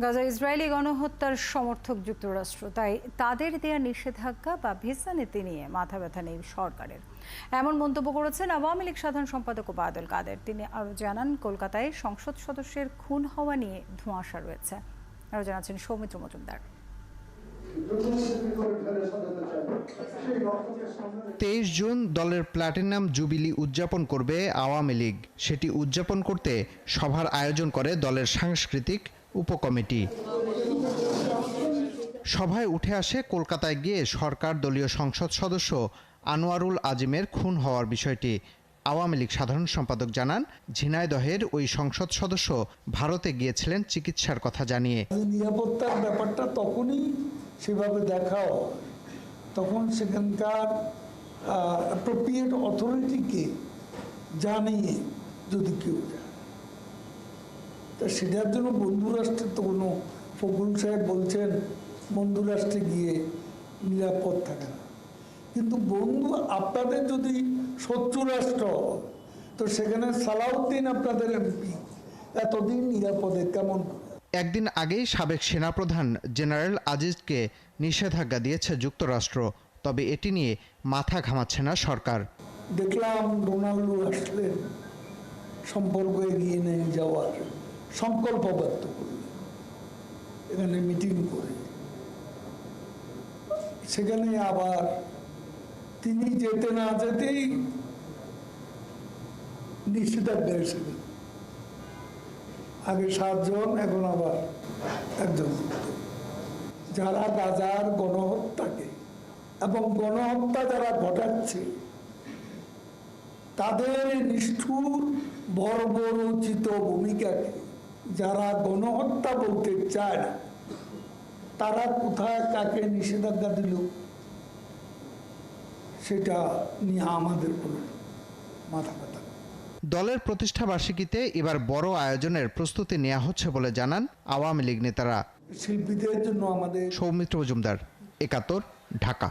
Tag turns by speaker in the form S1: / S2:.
S1: গাজায় ইসরায়েলি গণহত্যার সমর্থক যুক্তরাষ্ট্র, তাই তাদের দেয়া নিষেধাজ্ঞা বা ভিসা নীতি নিয়ে মাথা ব্যথা নেই সরকারের, এমন মন্তব্য করেছেন আওয়ামী লীগ সাধারণ সম্পাদক ওবায়দুল কাদের। তিনি আরও জানান, কলকাতায় সংসদ সদস্যের খুন হওয়া নিয়ে ধোঁয়াশা রয়েছে। আরও জানাচ্ছেন সৌমিত্র মজুমদার।
S2: 23 জুন দলের প্লাটিনাম জুবিলি উদযাপন করবে আওয়ামী লীগ। সেটি উদযাপন করতে সভার আয়োজন করে দলের সাংস্কৃতিক উপকমিটি। সভায় উঠে আসে কলকাতায় গিয়ে সরকার দলীয় সংসদ সদস্য আনোয়ারুল আজিমের খুন হওয়ার বিষয়টি। আওয়ামী লীগ সাধারণ সম্পাদক জানান, ঝিনাইদহের ওই সংসদ সদস্য ভারতে গিয়েছিলেন চিকিৎসার কথা জানিয়ে।
S3: নিরাপত্তার ব্যাপারটা তখনই সেভাবে দেখাও, তখন সেখানকার অ্যাপ্রোপ্রিয়েট অথরিটিকে জানিয়ে যদি কেউ যায়, তা সেটার জন্য বন্ধু রাষ্ট্রের তো কোনো, ফখরুল সাহেব বলছেন বন্ধু রাষ্ট্রে গিয়ে নিরাপদ থাকে না, কিন্তু বন্ধু আপনাদের যদি শত্রু রাষ্ট্র, তো সেখানে সালাউদ্দিন আপনাদের এমপি এতদিন নিরাপদে কেমন?
S2: একদিন আগেই সাবেক সেনাপ্রধান জেনারেল আজিজকে নিষেধাজ্ঞা দিয়েছে যুক্তরাষ্ট্র, তবে এটি নিয়ে মাথা ঘামাচ্ছে না সরকার।
S3: দেখলাম ডোনাল্ডো আসলেন, সম্পর্ক এগিয়ে নিয়ে যাওয়ার সংকল্প ব্যক্ত করলেন, এখানে মিটিং করে। সেখানে আবার তিনি যেতে না যেতেই নিষেধাজ্ঞা এসেছে। আগে 7 জন, এখন আবার 1 জন। যারা গাজার গণহত্যাকে এবং গণহত্যা যারা ঘটাচ্ছে তাদের নিষ্ঠুর বর্বরোচিত ভূমিকাকে যারা গণহত্যা বলতে চায় না, তারা কোথায় কাকে নিষেধাজ্ঞা দিল সেটা নিয়ে আমাদের কোনো মাথা ব্যথা।
S2: দলের প্রতিষ্ঠা বার্ষিকীতে এবার বড় আয়োজনের প্রস্তুতি নেওয়া হচ্ছে বলে জানান আওয়ামী লীগ নেতারা।
S3: শিল্পীদের জন্য আমাদের।
S2: সৌমিত্র মজুমদার, ৭১, ঢাকা।